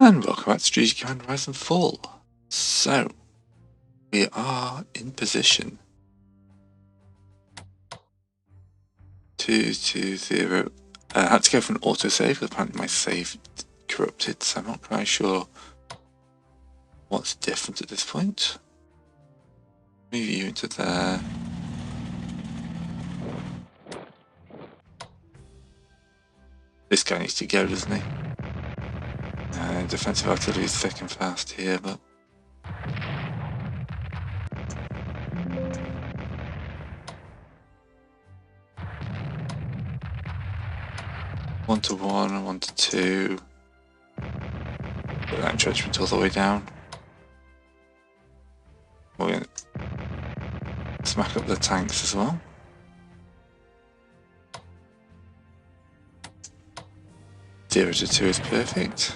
And welcome back to Strategic Command Rise and Fall. So, we are in position. 2-2-0. I had to go for an autosave because apparently my save corrupted, so I'm not quite sure what's different at this point. Move you into there. This guy needs to go, doesn't he? Defensive artillery is thick and fast here, but... One to one and 1 to 2. Put that entrenchment all the way down. We're going to smack up the tanks as well. Zero to 2 is perfect.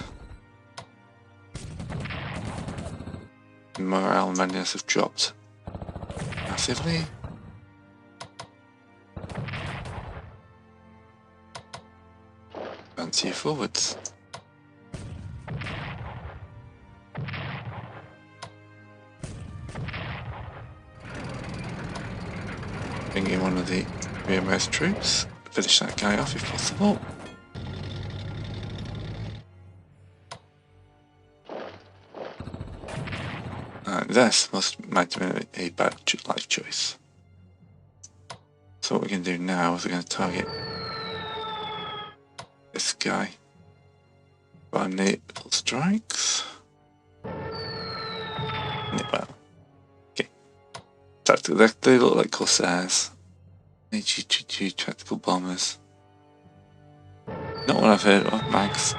Morale and readiness have dropped massively. Advance you forwards. Bring in one of the rearmost troops. Finish that guy off if possible. This might have been a bad life choice. So what we're going to do now is we're going to target this guy by naval strikes. Well, okay. Tactical, they look like Corsairs. HG-22 tactical bombers. Not what I've heard of, Mags.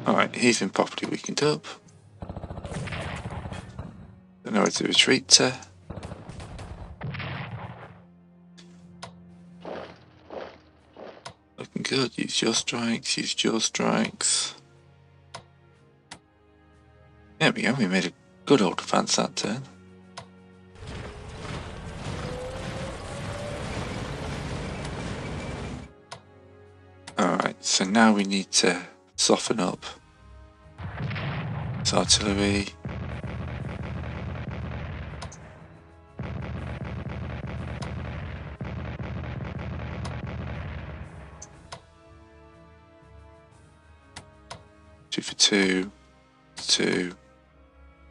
Alright, he's been properly weakened up. Don't know where to retreat to. Looking good. Use your strikes, use your strikes. There we go, we made a good old advance that turn. Alright, so now we need to soften up his artillery. Two for 2, 2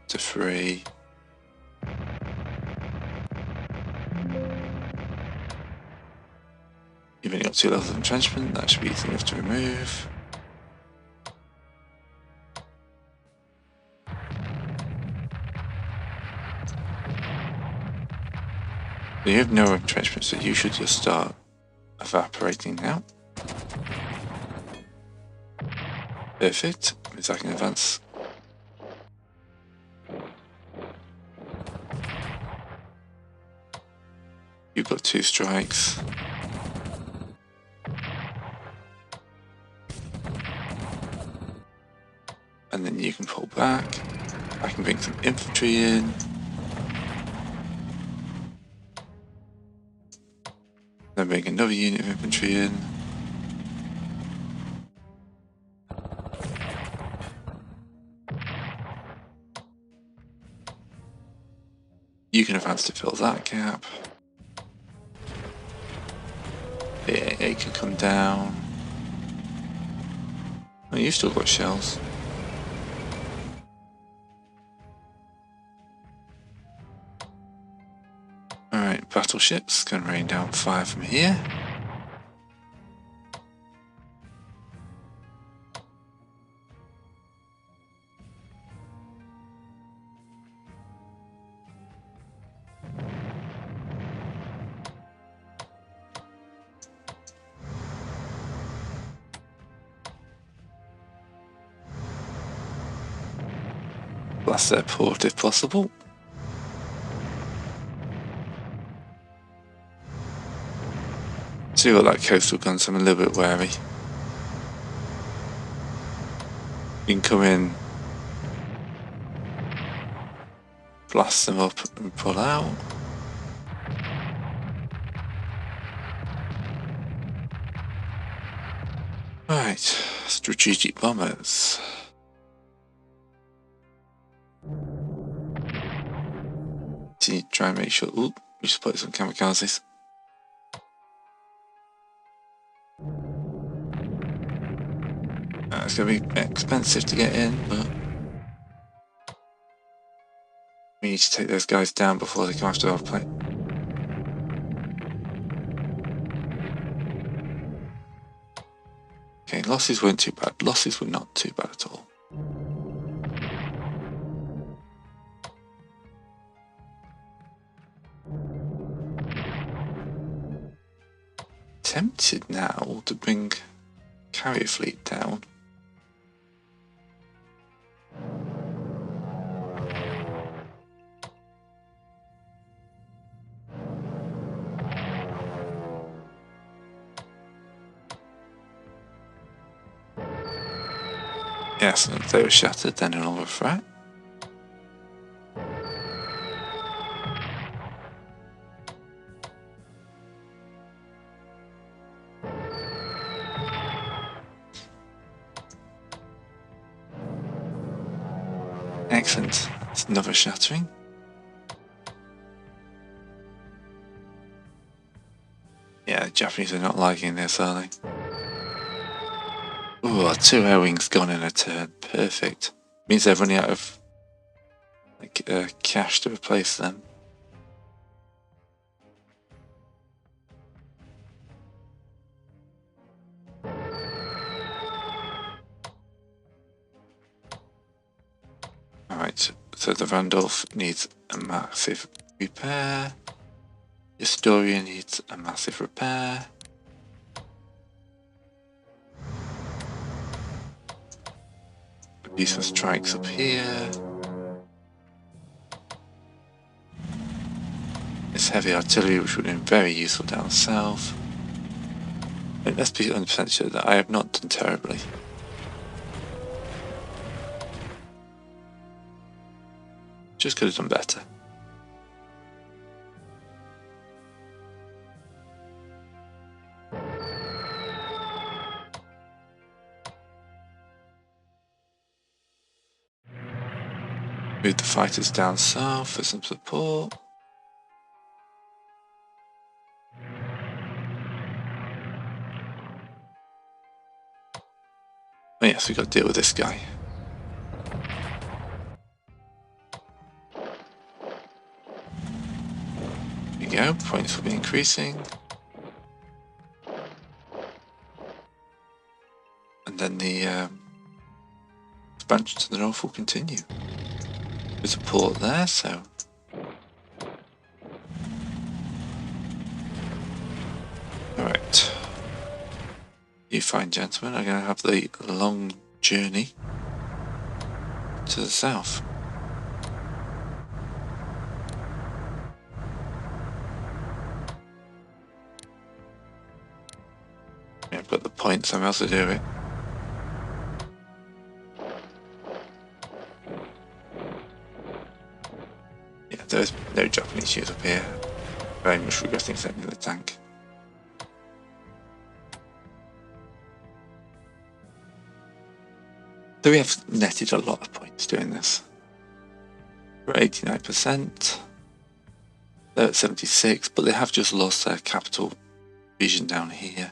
to 3. You've only got 2 levels of entrenchment, that should be easy enough to remove. You have no entrenchment, so you should just start evaporating now. Perfect, means I can advance. You've got 2 strikes. And then you can pull back. I can bring some infantry in. Then bring another unit of infantry in. You can advance to fill that gap. The AA can come down. Oh, you've still got shells. Alright, battleships can rain down 5 from here. Blast their port if possible. See all that coastal guns, I'm a little bit wary. You can come in blast them up and pull out. Right, strategic bombers. To try and make sure. Ooh, we should put some kamikazes. It's going to be expensive to get in, but we need to take those guys down before they come after our plane. Okay, losses weren't too bad. Losses were not too bad at all. Tempted now to bring carrier fleet down. Yes, and if they were shattered, they're no longer a threat. Excellent. That's another shattering. Yeah, the Japanese are not liking this, are they? Ooh, our 2 air wings gone in a turn. Perfect. Means they're running out of cash to replace them. Alright, so the Randolph needs a massive repair. The Astoria needs a massive repair. Do some strikes up here. This heavy artillery, which would have been very useful down south. But let's be 100% sure that I have not done terribly. Just could have done better. Move the fighters down south for some support. Oh yes, we've got to deal with this guy. There we go, points will be increasing. And then the expansion to the north will continue. There's a port there, so... Alright. You fine gentlemen are going to have the long journey to the south. Yeah, I've got the points, I'm able to do it. Yeah, there's no Japanese ships up here. Very much regretting sending the tank. So we have netted a lot of points doing this. We're at 89%. They're at 76, but they have just lost their capital region down here.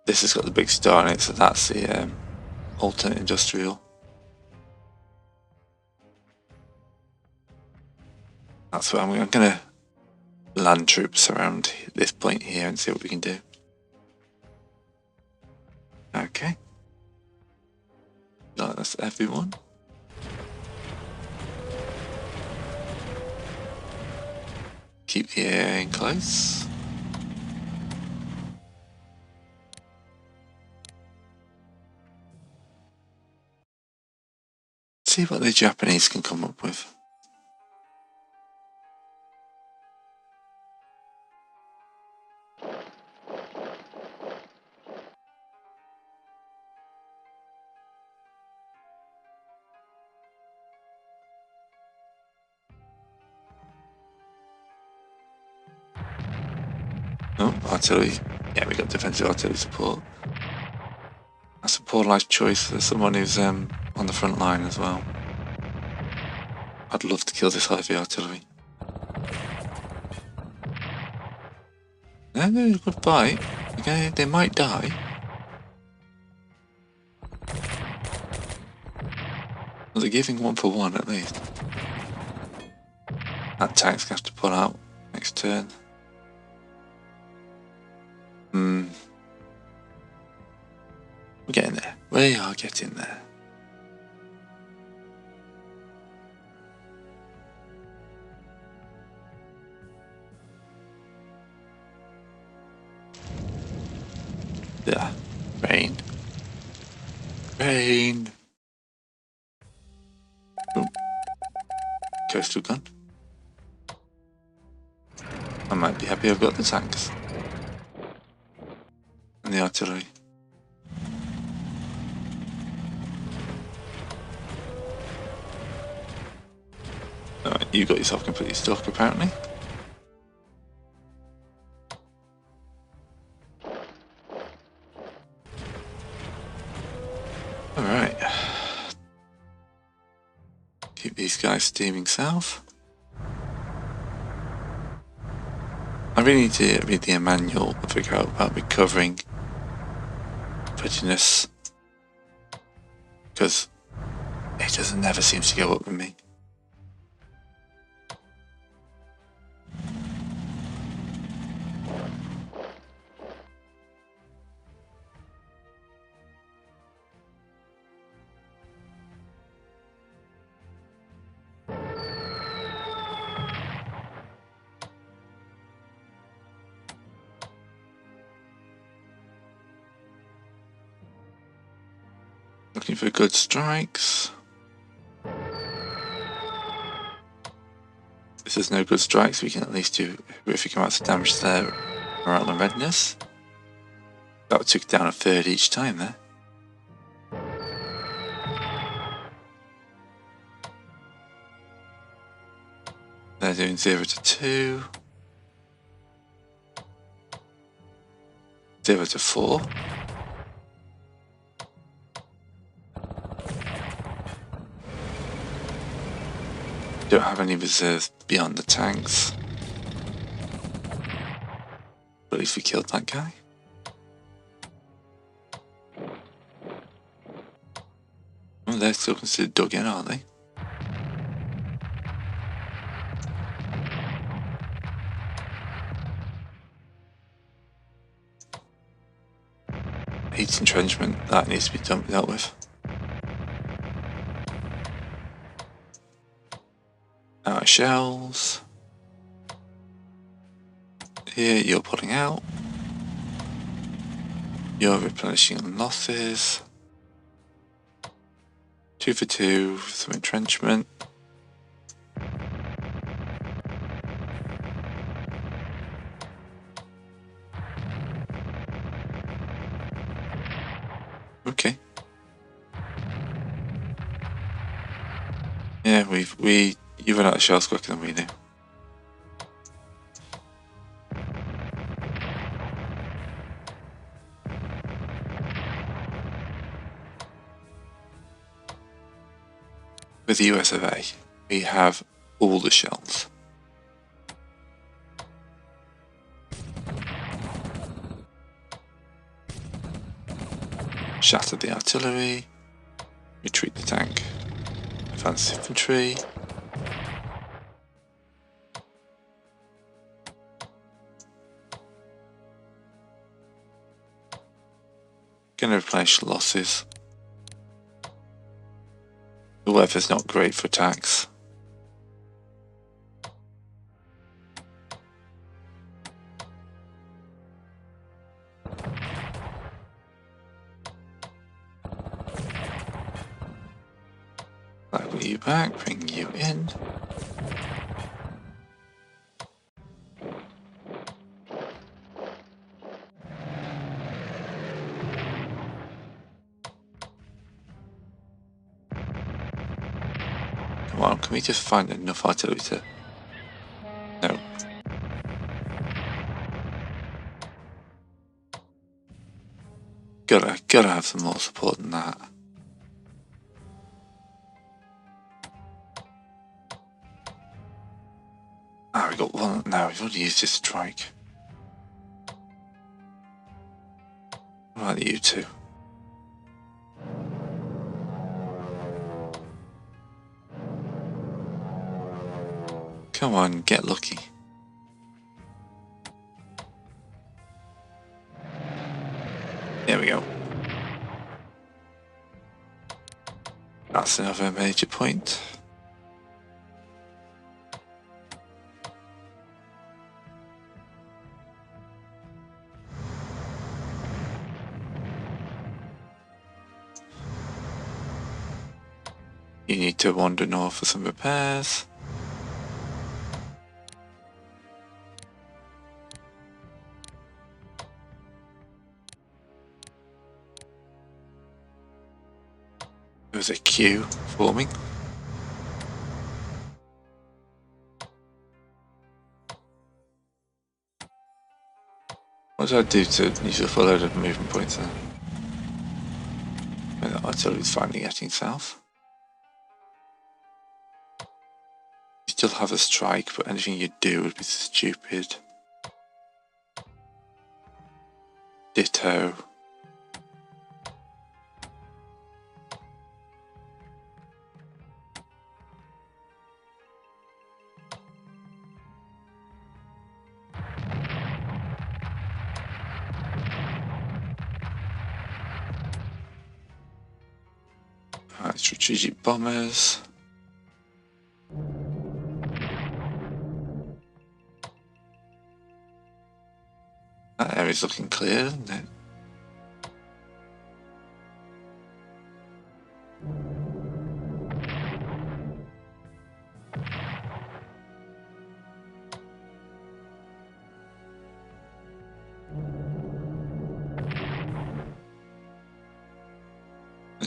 This has got the big star in it, so that's the alternate industrial. That's where I'm going to land troops around this point here and see what we can do. Okay. No, that's everyone. Keep the air in close. See what the Japanese can come up with. Oh, artillery. Yeah, we got defensive artillery support. That's a poor life choice for someone who's on the front line as well. I'd love to kill this heavy artillery. No, good fight. Okay, they might die. Well, they're giving 1 for 1 at least. That tank's gonna have to pull out next turn. We're getting there. We are getting there. Yeah. Rain. Rain. Boom. Coastal gun. I might be happy I've got the tanks. And the artillery. Alright, you got yourself completely stuck apparently. Alright. Keep these guys steaming south. I really need to read the manual and figure out about recovering prettiness. Because it just never seems to go up with me. Looking for good strikes. If there's no good strikes, we can at least do horrific amounts of damage to their morale and readiness. That took down a third each time there. They're doing 0 to 2. 0 to 4. Don't have any reserves beyond the tanks. But at least we killed that guy. Oh, they're still considered dug in, aren't they? Heat entrenchment, that needs to be dealt with. Our shells. Here you're pulling out. You're replenishing losses. 2 for 2, some entrenchment. Okay. Yeah, you run out of shells quicker than we do. With the US of A, we have all the shells. Shatter the artillery. Retreat the tank. Advance infantry. Gonna replenish losses. The weather's not great for attacks. Put you back, bring you in. Come on, can we just find enough artillery to... No. Gotta have some more support than that. Ah, we got one. No, we've already used his strike. What about you two? Come on, get lucky. There we go. That's another major point. You need to wander north for some repairs. There's a queue forming. What did I do to use a full load of movement points there? The artillery's finally getting south. You still have a strike, but anything you do would be stupid. Ditto. Alright, strategic bombers. That area's looking clear, isn't it?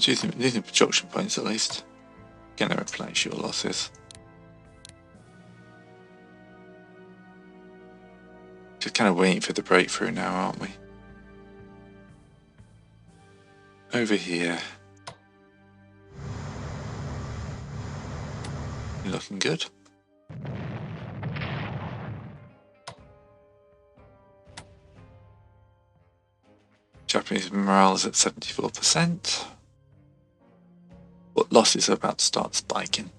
Using production points at least. Gonna replenish your losses. Just kind of waiting for the breakthrough now, aren't we? Over here. You're looking good. Japanese morale is at 74%. But losses are about to start spiking.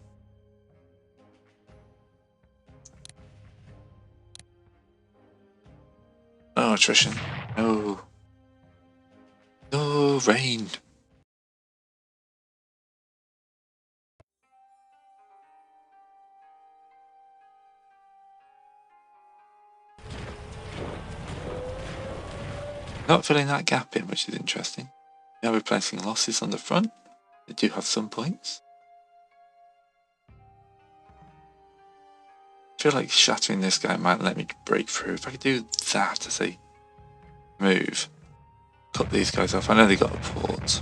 Oh, attrition. No. No, rain. Not filling that gap in, which is interesting. Now replacing losses on the front. They do have some points. I feel like shattering this guy might let me break through. If I could do that as a move, cut these guys off. I know they got a port.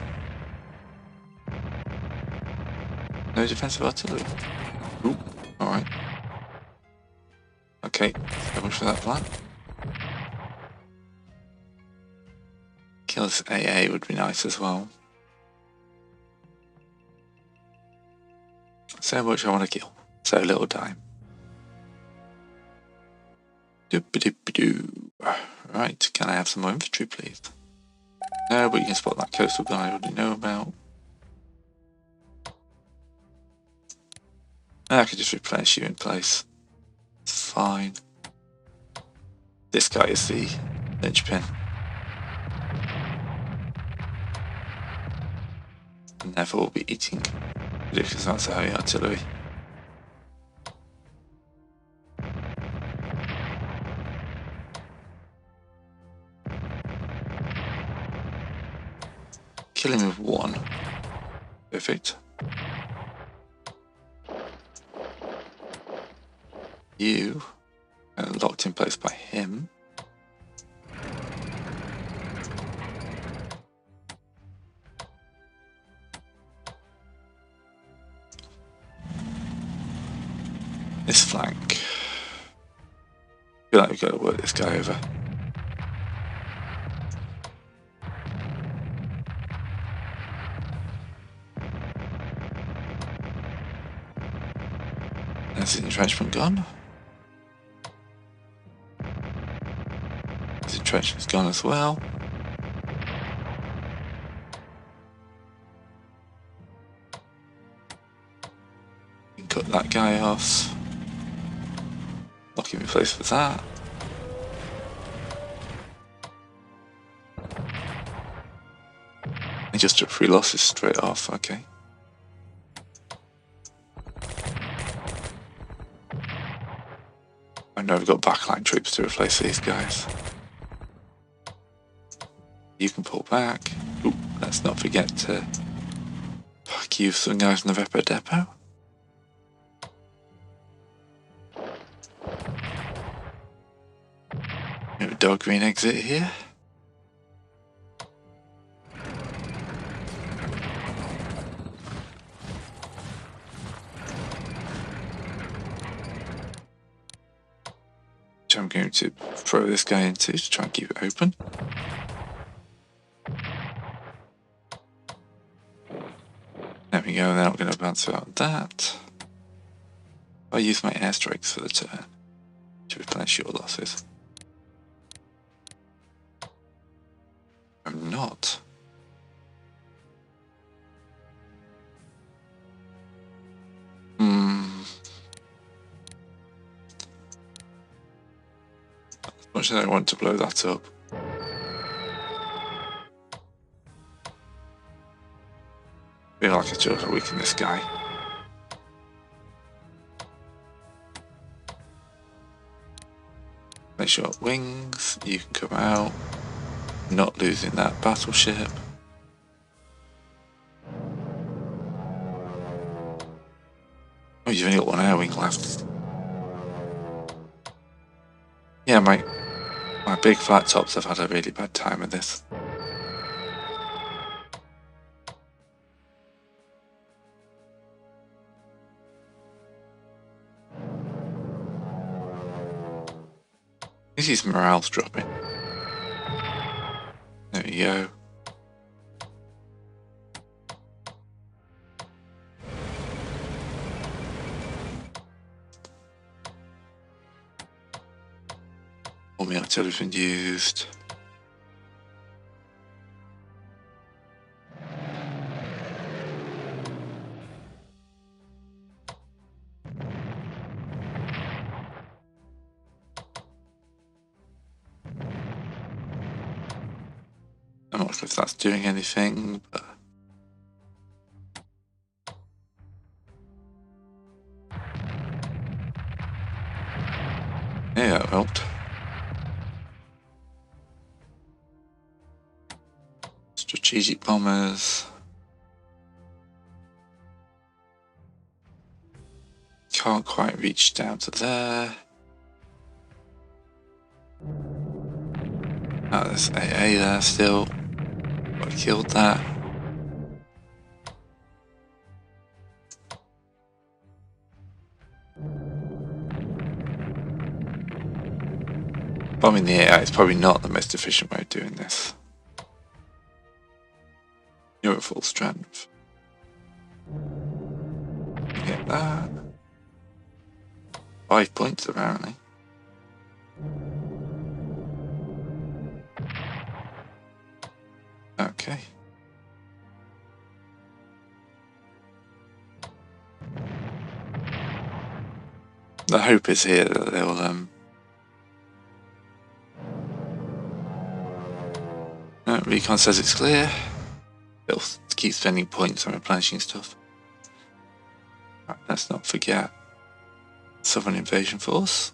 No defensive artillery. Ooh, alright. Okay, so much for that plan. Kill this AA would be nice as well. So much I want to kill. So little time. Doop-a-doop-a-doo. Right, can I have some more infantry, please? No, but you can spot that coastal guy I already know about. I could just replenish you in place. It's fine. This guy is the linchpin. And therefore we'll be eating ridiculous amounts of heavy artillery. Kill him with one. Perfect. You are locked in place by him. This flank. I feel like we've got to work this guy over. There's the entrenchment gone. The entrenchment's gone as well. You can cut that guy off. Lock him in place for that. He just took 3 losses straight off, okay. I know we've got backline troops to replace these guys. You can pull back. Ooh, let's not forget to pack you some guys in the Repo Depot. We have a dark green exit here. Which I'm going to throw this guy into to try and keep it open. There we go, they're not going to bounce out that. I'll use my airstrikes for the turn to replenish your losses. I'm not. As much as I want to blow that up. I feel like I should weaken this guy. Make sure wings, you can come out. Not losing that battleship. Oh, you've only got 1 air wing left. Yeah, my big flat tops have had a really bad time with this. This is morale's dropping. There we go. All my artillery's been used. I'm not sure if that's doing anything, but yeah, that helped. Strategic bombers. Can't quite reach down to there. Oh, there's AA there still. I killed that. Bombing the AI is probably not the most efficient way of doing this. You're at full strength. You get that. 5 points apparently. Okay. The hope is here that they'll recon says it's clear. They'll keep spending points on replenishing stuff. Right, let's not forget Southern Invasion Force.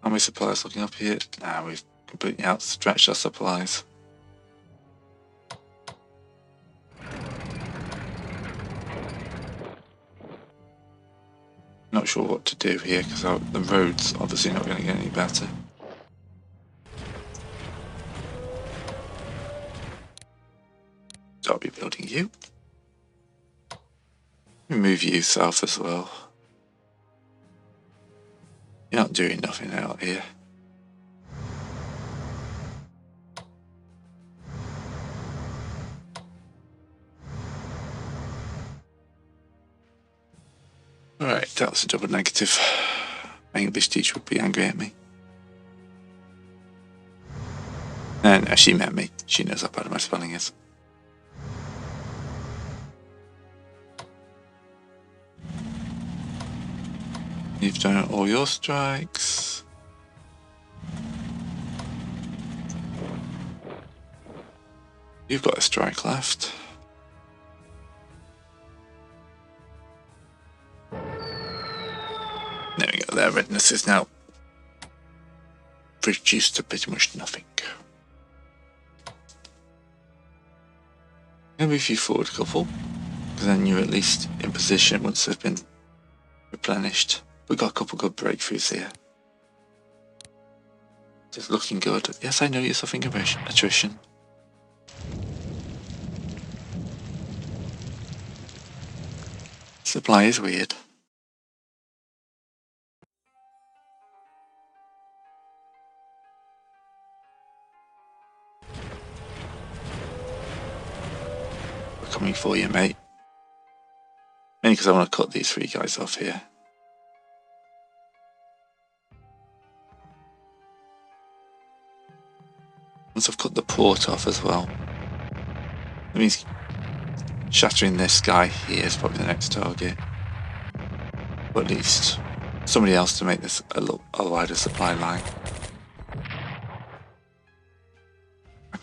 How many supplies looking up here? Nah, we've completely outstretched our supplies. Not sure what to do here because the road's obviously not going to get any better. So I'll be building you. Move you south as well. You're not doing nothing out here. Alright, that was a double negative. My English teacher would be angry at me. And she met me. She knows how bad my spelling is. You've done all your strikes. You've got a strike left. There we go, their redness is now reduced to pretty much nothing. Maybe if you forward a couple, because then you're at least in position once they've been replenished. We've got a couple good breakthroughs here. Just looking good. Yes, I know you're suffering attrition. Supply is weird. We're coming for you, mate. Mainly because I want to cut these 3 guys off here. Once I've cut the port off as well. That means shattering this guy here is probably the next target. But at least somebody else to make this a wider supply line.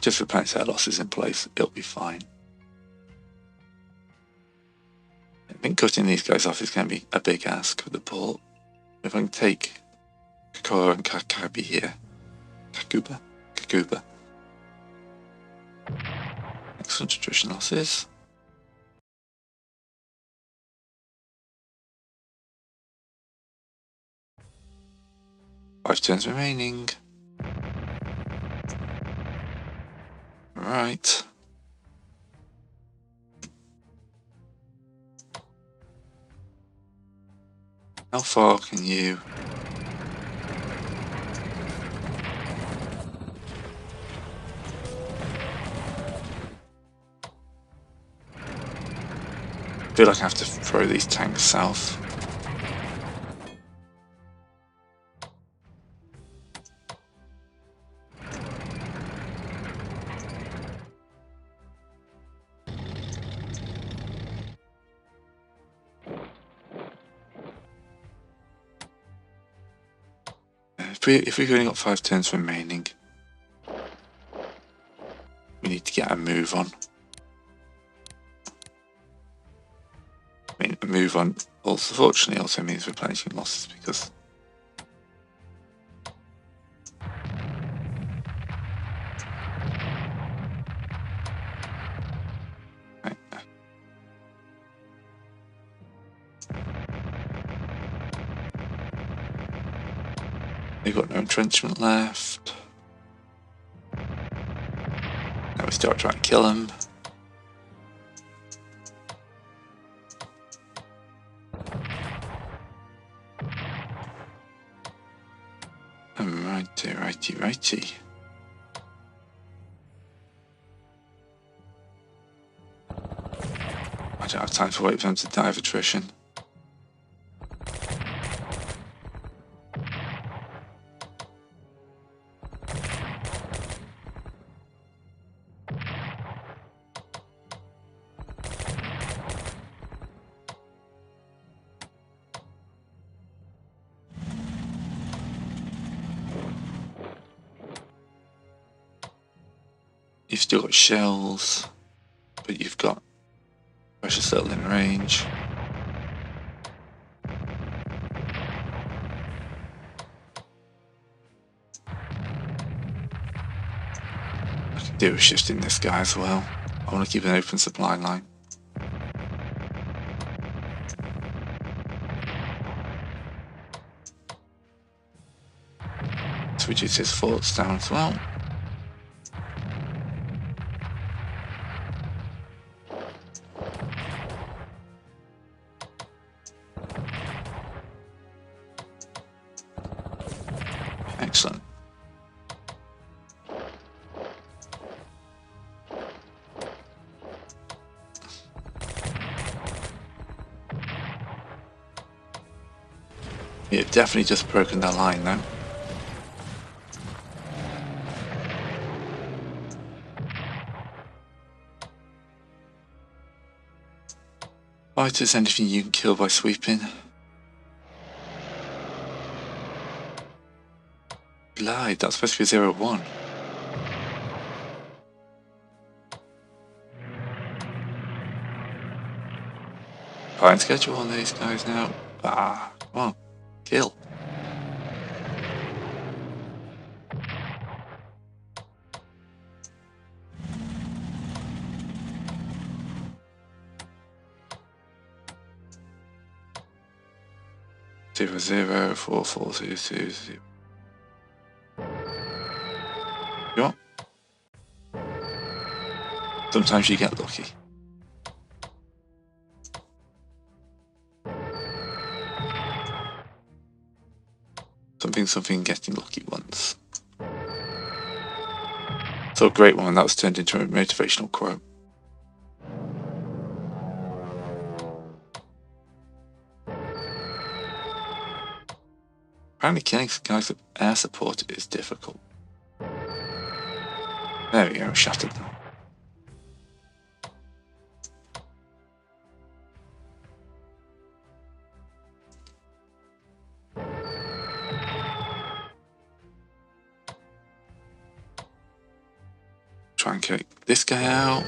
Just replenish their losses in place, it'll be fine. I think cutting these guys off is going to be a big ask for the port. If I can take Kakura and Kakabi here. Kakuba. Excellent attrition losses. Five turns remaining. Right. How far can you? I feel like I have to throw these tanks south. If we've only got 5 turns remaining, we need to get a move on. I mean, a move on also, fortunately, also means replenishing losses because right. They've got no entrenchment left. Now we start trying to kill them. Righty. I don't have time to wait for them to die of attrition. You've still got shells, but you've got pressure settle in range. I can do a shift in this guy as well. I want to keep an open supply line. To reduce his forts down as well. Excellent. You've definitely just broken that line now. Fighters, anything you can kill by sweeping. Glide, that's supposed to be 0-1. Fine schedule on these guys now. Ah, come on, kill. Zero zero 4 4 2 2 0. You know what? Sometimes you get lucky. Something getting lucky once. So a great one, that was turned into a motivational quote. Apparently killing guys with air support is difficult. There we go, shattered them. Try and kick this guy out.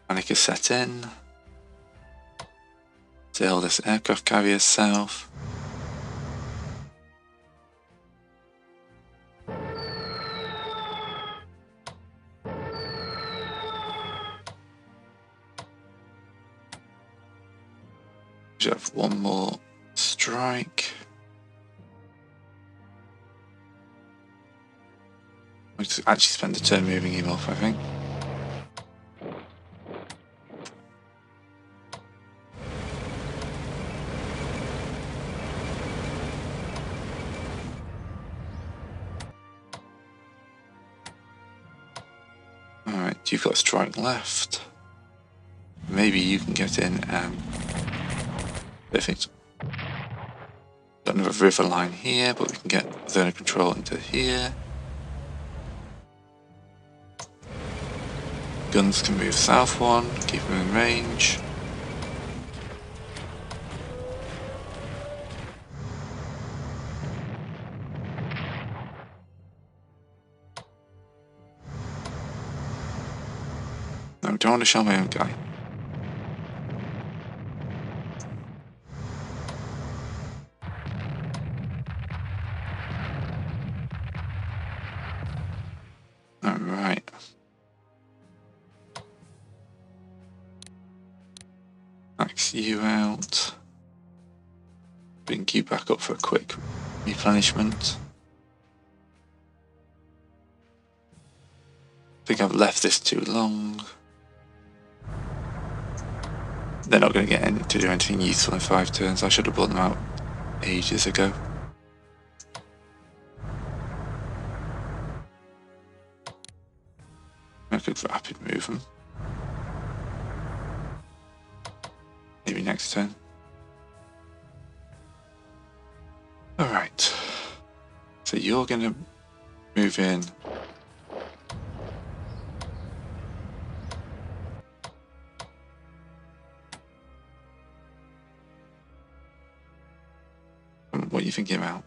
Panic is set in. Sail this aircraft carrier south. We should have one more strike. We should actually spend a turn moving him off, I think. Alright, you've got a strike left. Maybe you can get in. Perfect. Got another river line here, but we can get zone of control into here. Guns can move south one, keep them in range. No, don't want to show my own guy. Alright. Max you out. Bring you back up for a quick replenishment. I think I've left this too long. They're not going to get to do anything useful in 5 turns. I should have brought them out ages ago. I could rapid move them. Maybe next turn. Alright. So you're going to move in. What are you thinking about?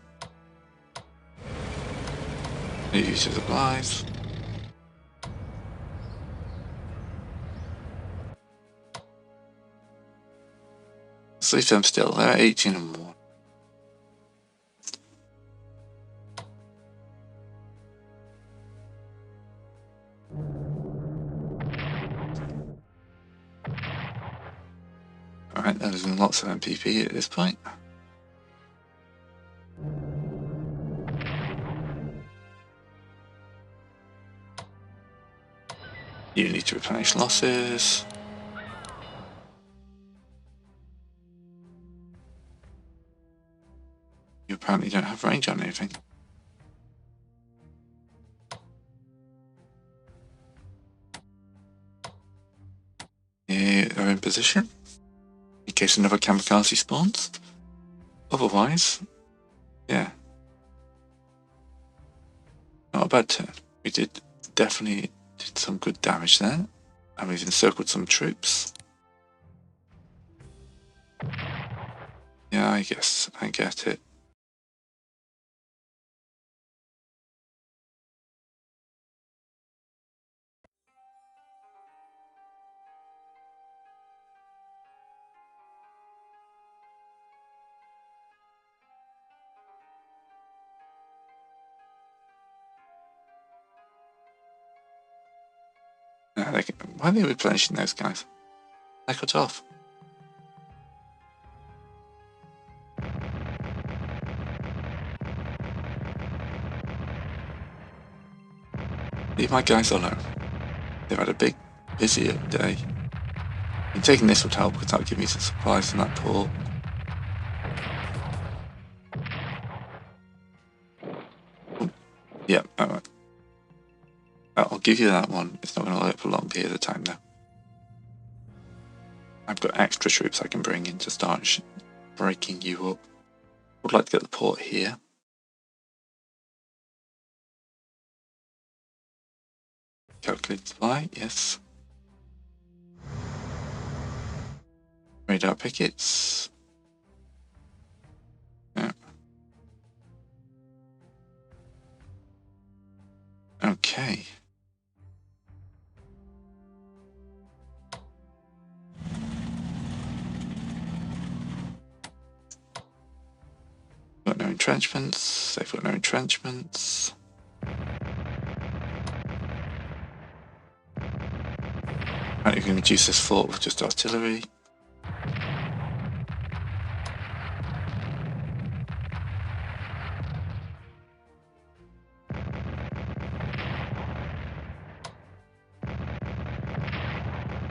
New use of supplies. Let's leave them still. They're at 18 and 1. Alright, they're losing lots of MPP at this point. You need to replenish losses. You apparently don't have range on anything. You are in position in case another kamikaze spawns. Otherwise, yeah, not a bad turn. We definitely did some good damage there, and we've encircled some troops. Yeah, I guess I get it. Why are they replenishing those guys? They're cut off. Leave my guys alone. They've had a big, busy day. And taking this would help because that would give me some supplies from that port. Yeah, alright. I'll give you that one. It's not going to work for a long period of time though. I've got extra troops I can bring in to start breaking you up. Would like to get the port here. Calculate supply, yes. Radar pickets. Yeah. Okay. Got no entrenchments. They've got no entrenchments. Right, you can reduce this fort with just artillery.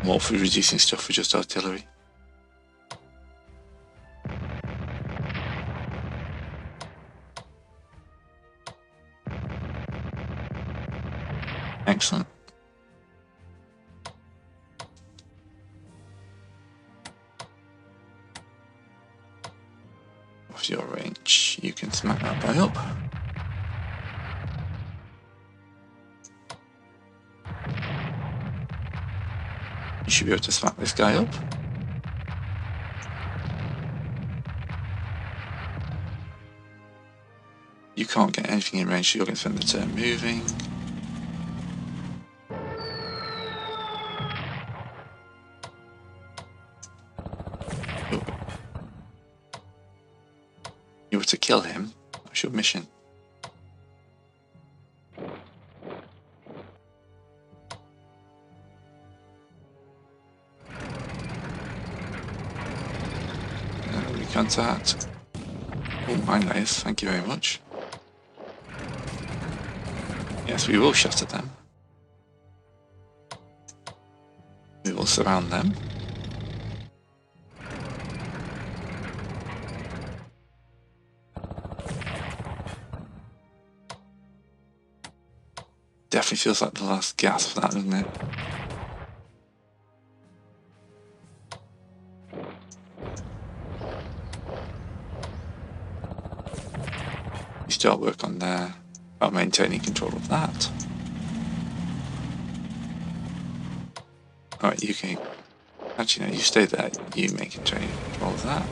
More for reducing stuff with just artillery. Excellent. What's your range? You can smack that guy up. You should be able to smack this guy up. You can't get anything in range, so you're going to spend the turn moving. You were to kill him. That's your mission. Contact. Oh, mine layers, thank you very much. Yes, we will shatter them. We will surround them. Definitely feels like the last gasp for that, doesn't it? You start work on there about maintaining control of that. Alright, you can... Actually, no, you stay there. You maintain control of that.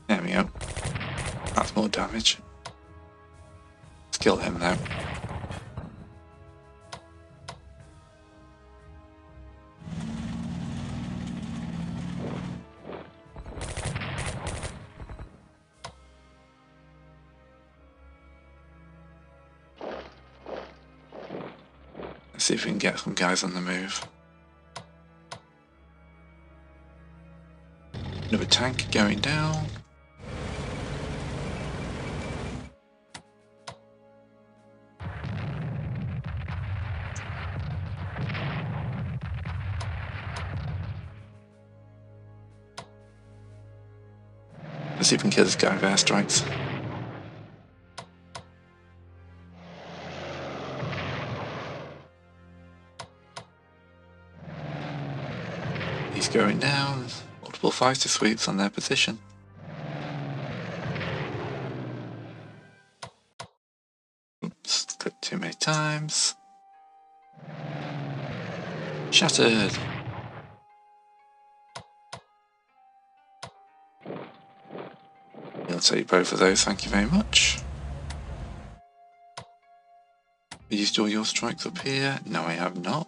There we go. That's more damage. Let's kill him now. Let's see if we can get some guys on the move. Another tank going down. see if we can kill this guy with airstrikes. He's going down. Multiple fighter sweeps on their position. Oops, clicked too many times. Shattered. I'll take both of those, thank you very much. Have you used all your strikes up here? No, I have not.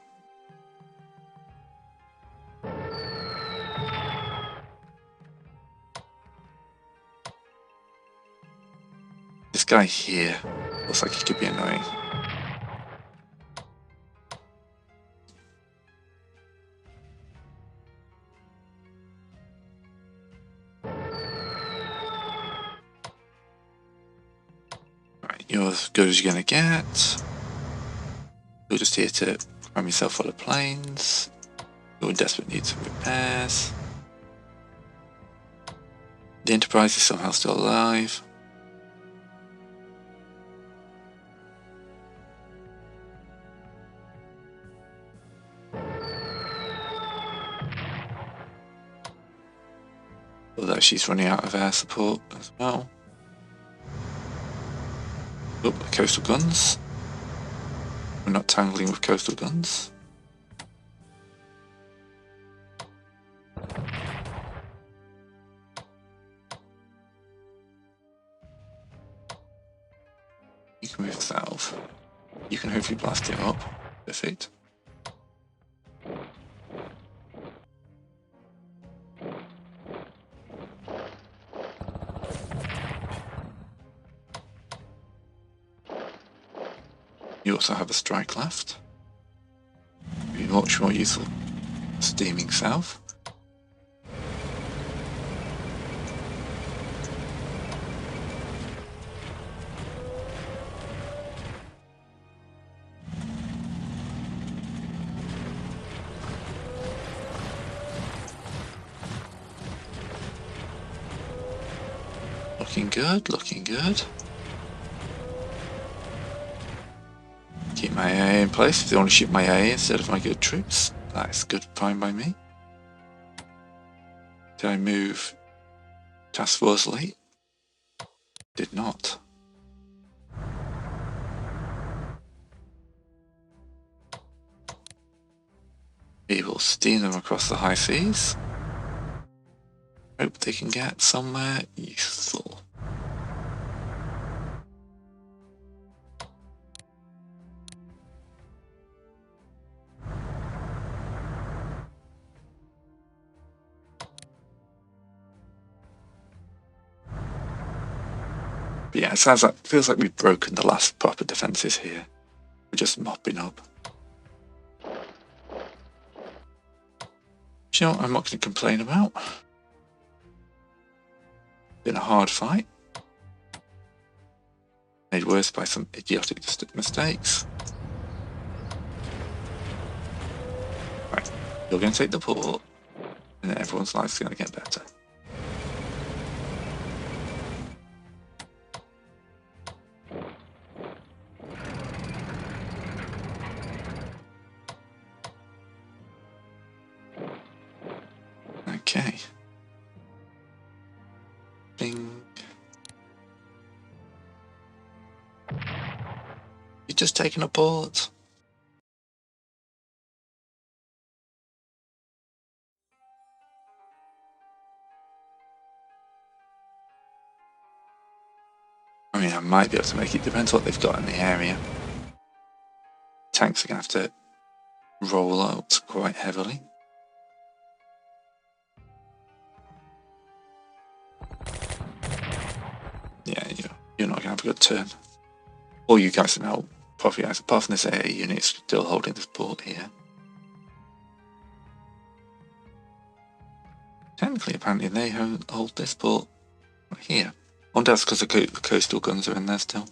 This guy here looks like he could be annoying. Right, you're as good as you're gonna get. You're just here to cram yourself full of planes. You're in desperate need of repairs. The Enterprise is somehow still alive. Although she's running out of air support as well. Oh, the coastal guns. We're not tangling with coastal guns. You can move south. You can hopefully blast him up. Perfect. You also have a strike left. Be much more useful steaming south. Looking good, looking good. Keep my AA in place. If they want to shoot my AA instead of my good troops, that is good, fine by me. Did I move task force late? Did not. We will steam them across the high seas. Hope they can get somewhere useful. But yeah, it feels like we've broken the last proper defences here. We're just mopping up. You know what I'm not going to complain about? Been a hard fight. Made worse by some idiotic mistakes. Right, you're going to take the port, and then everyone's life's going to get better. Okay. Bing. You've just taken a port. I mean, I might be able to make it. Depends what they've got in the area. Tanks are going to have to roll out quite heavily. Yeah, you're not going to have a good turn. All you guys are now probably, apart from this AA unit, still holding this port here. Technically, apparently, they hold this port right here. I wonder if that's because the coastal guns are in there still.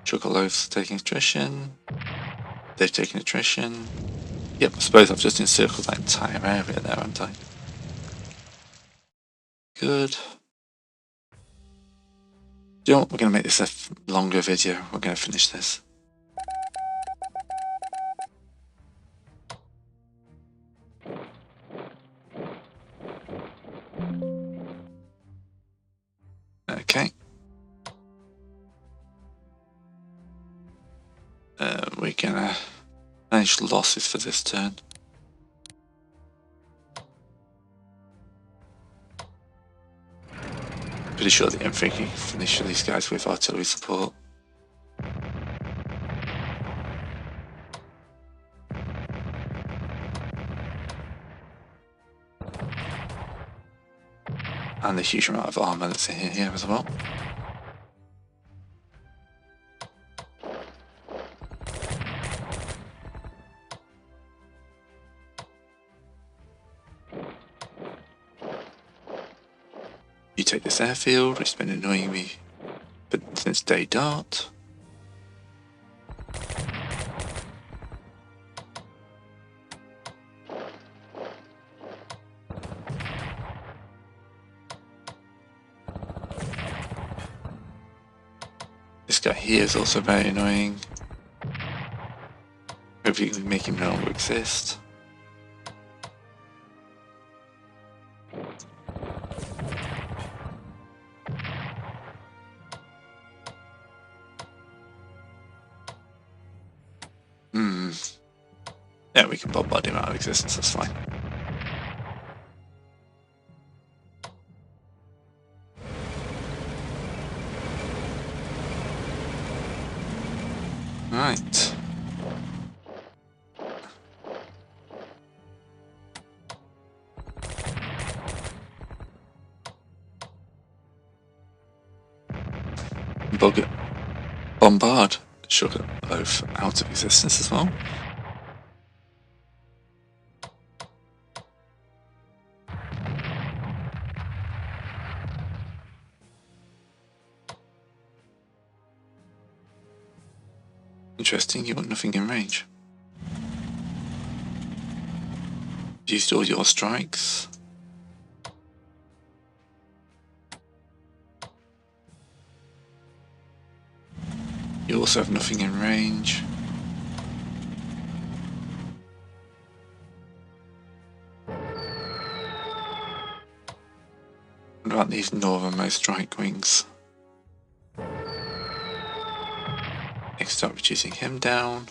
Chocoloaf's taking attrition. They've taken attrition. Yep, I suppose I've just encircled that entire area there, haven't I? Good. Do you know what? We're going to make this a longer video. We're going to finish this. Okay. We're going to manage losses for this turn. Pretty sure the infantry can finish these guys with artillery support. And the huge amount of armour that's in here as well. You take this airfield, which has been annoying me since day dart. This guy here is also very annoying. Hopefully we can make him no longer exist. Yeah, we can bombard him out of existence, that's fine. Right. Bugger. Bombard Sugarloaf out of existence as well. Interesting, you got nothing in range. Used all your strikes. You also have nothing in range. What about these northernmost strike wings? Next, start reducing him down.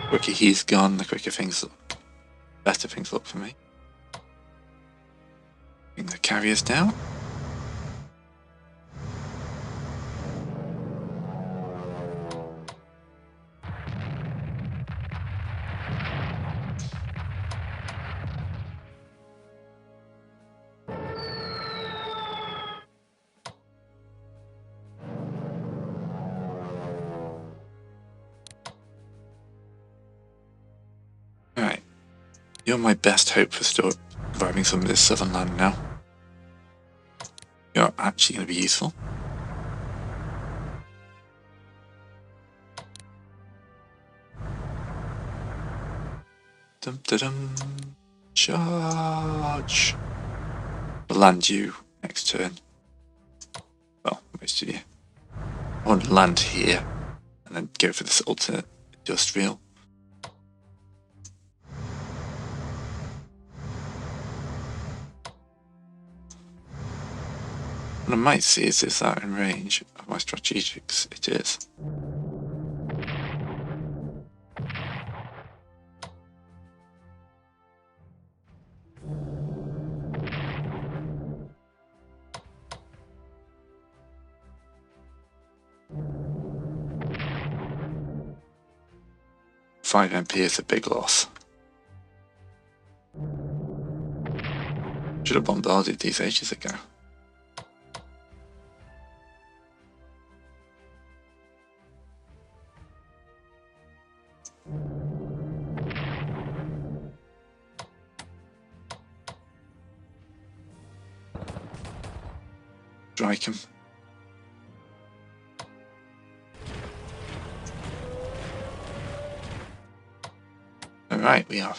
The quicker he's gone, the quicker things look. Better things look for me. Bring the carriers down. Alright. You're my best hope for still surviving some of this southern land now. You're actually going to be useful. Dum da dum. Charge. We'll land you next turn. Well, most of you. I want to land here and then go for this alternate industrial. What I might see is that in range of my strategics. It is. Five MP is a big loss. Should have bombarded these ages ago. Strike him. Alright, we are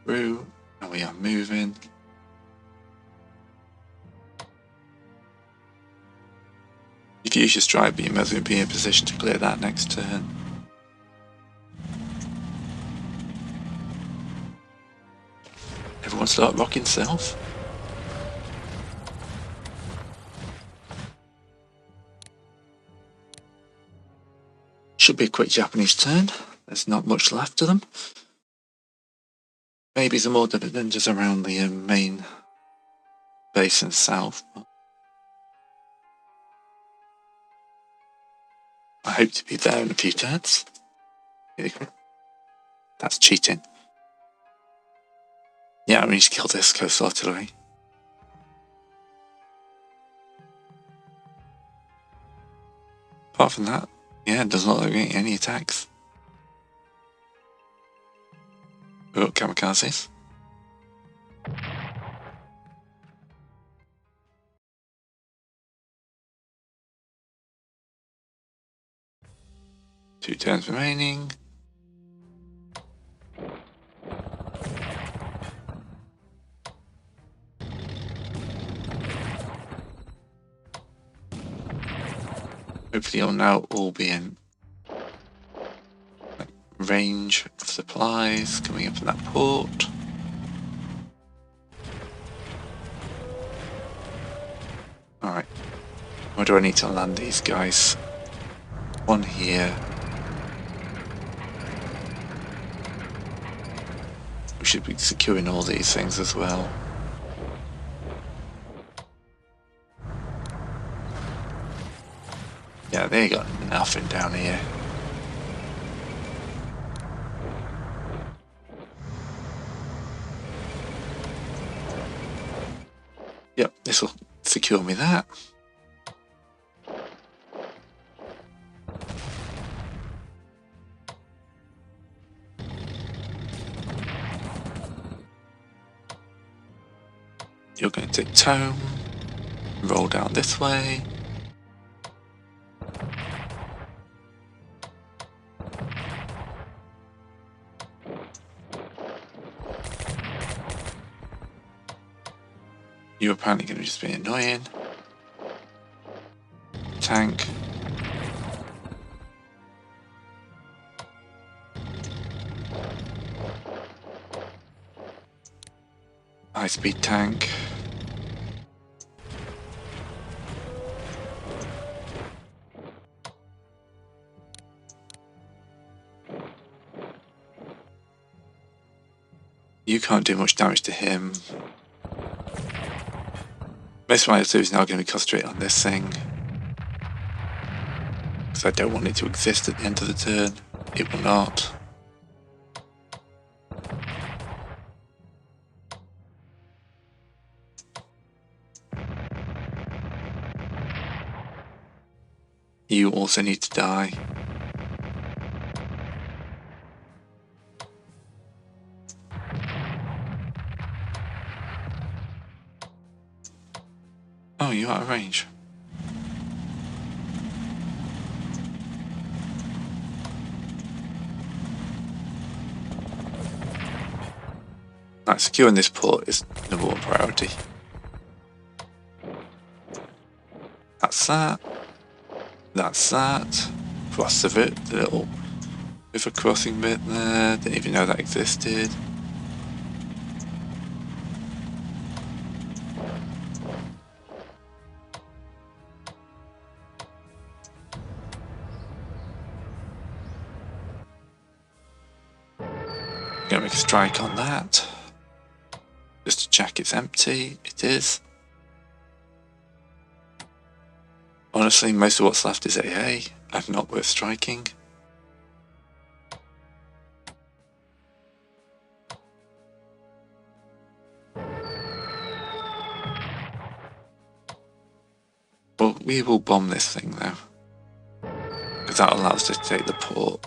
through and we are moving. If you use your strike beam, you might as well be in a position to clear that next turn. Everyone start rocking south. Should be a quick Japanese turn. There's not much left of them. Maybe some more ninjas around the main base in the south. I hope to be there in a few turns. That's cheating. Yeah, we need to kill this coast artillery. Apart from that, yeah, it does not look like any attacks. Oh, kamikazes. Two turns remaining. Hopefully you'll now all be in range of supplies coming up from that port. Alright, where do I need to land these guys? One here. We should be securing all these things as well. Yeah, they got nothing down here. Yep, this will secure me that. You're going to take tome, roll down this way. You're apparently going to just be annoying. Tank. High-speed tank. You can't do much damage to him. Most of my activity is now going to be concentrated on this thing. Because I don't want it to exist at the end of the turn. It will not. You also need to die. Oh, you're out of range. Right, securing this port is number one priority. That's that. That's that. Cross of it, the little river crossing bit there. Didn't even know that existed. Gonna make a strike on that. Just to check it's empty. It is. Honestly, most of what's left is AA and not worth striking. Well, we will bomb this thing though, because that allows us to take the port.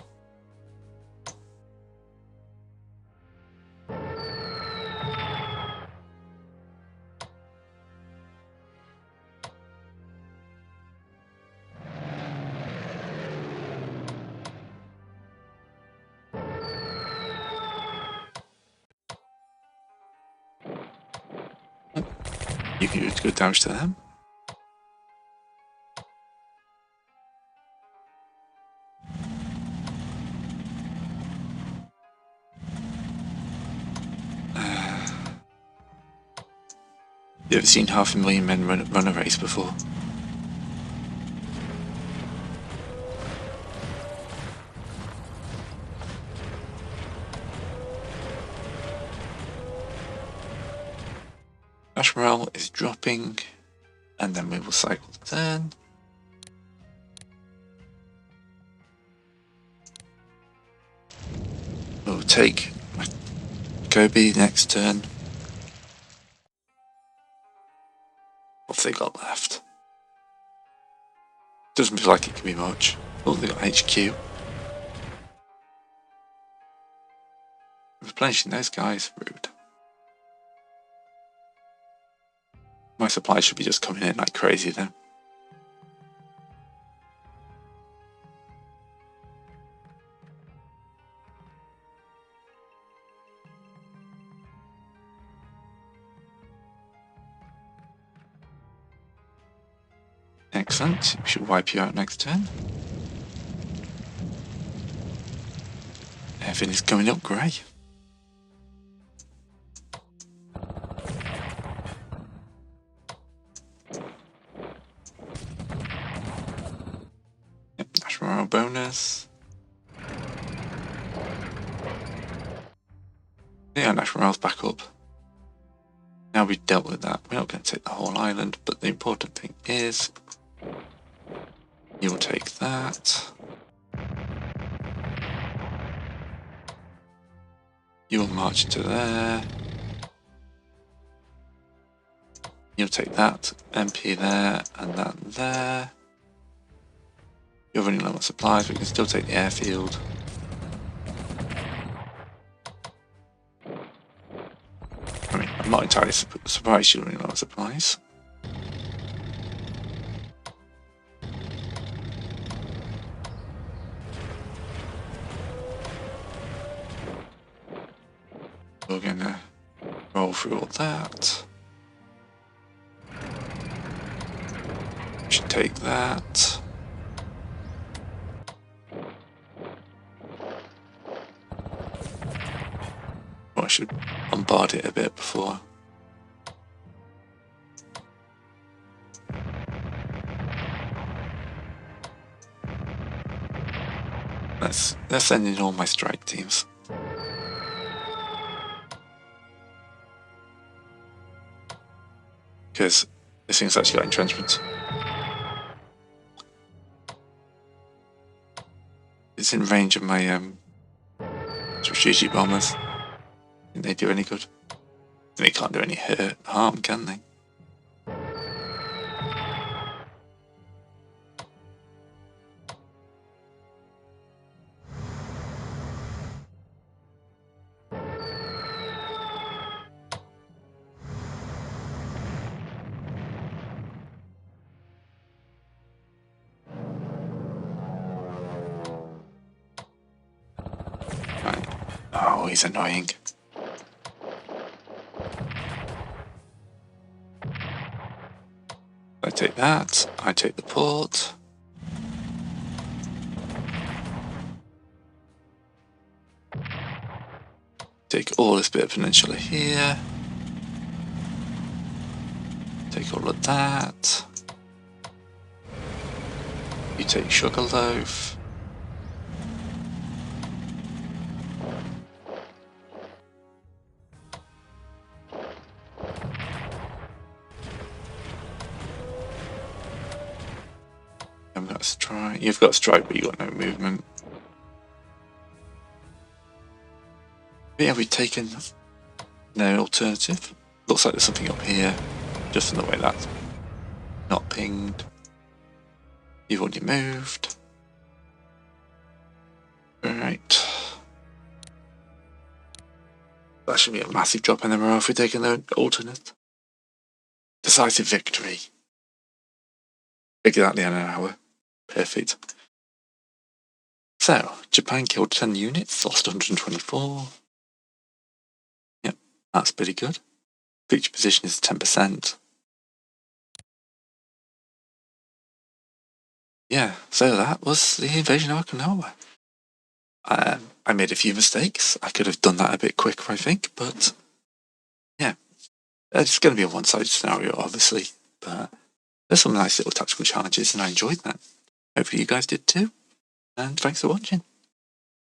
You can do good damage to them. You ever seen 500,000 men run a race before? Dash morale is dropping, and then we will cycle the turn. We'll take Kobe next turn. What have they got left? Doesn't feel like it can be much. Oh, they got HQ. Replenishing those guys, rude. My supplies should be just coming in like crazy then. Excellent. We should wipe you out next turn. Everything is coming up grey. Yep, national bonus. Yeah, national morale's back up. Now we've dealt with that. We're not going to take the whole island, but the important thing is you'll take that. You'll march to there. You'll take that MP there and that there. You're running low on supplies, but you can still take the airfield. I mean, I'm not entirely surprised you're running low on supplies. We're gonna roll through all that. We should take that. Or I should bombard it a bit before. Let's send in all my strike teams. Because this thing's actually got entrenchments. It's in range of my strategic bombers. Can they do any good? They can't do any harm, can they? Right. Oh, he's annoying. I take that. I take the port. Take all this bit of peninsula here. Take all of that. You take Sugarloaf. I've got a strike. You've got a strike, but you've got no movement. But yeah, we've taken no alternative. Looks like there's something up here, just in the way that's not pinged. You've already moved. Alright. That should be a massive drop in the morale if we take an alternate. Decisive victory. Exactly in an hour. Perfect. So, Japan killed 10 units, lost 124. Yep, that's pretty good. Victory position is 10%. yeah, so that was the invasion of Okinawa. I made a few mistakes. I could have done that a bit quicker, I think, but yeah, it's going to be a one-sided scenario, obviously, but there's some nice little tactical challenges, and I enjoyed that. Hopefully you guys did too, and thanks for watching.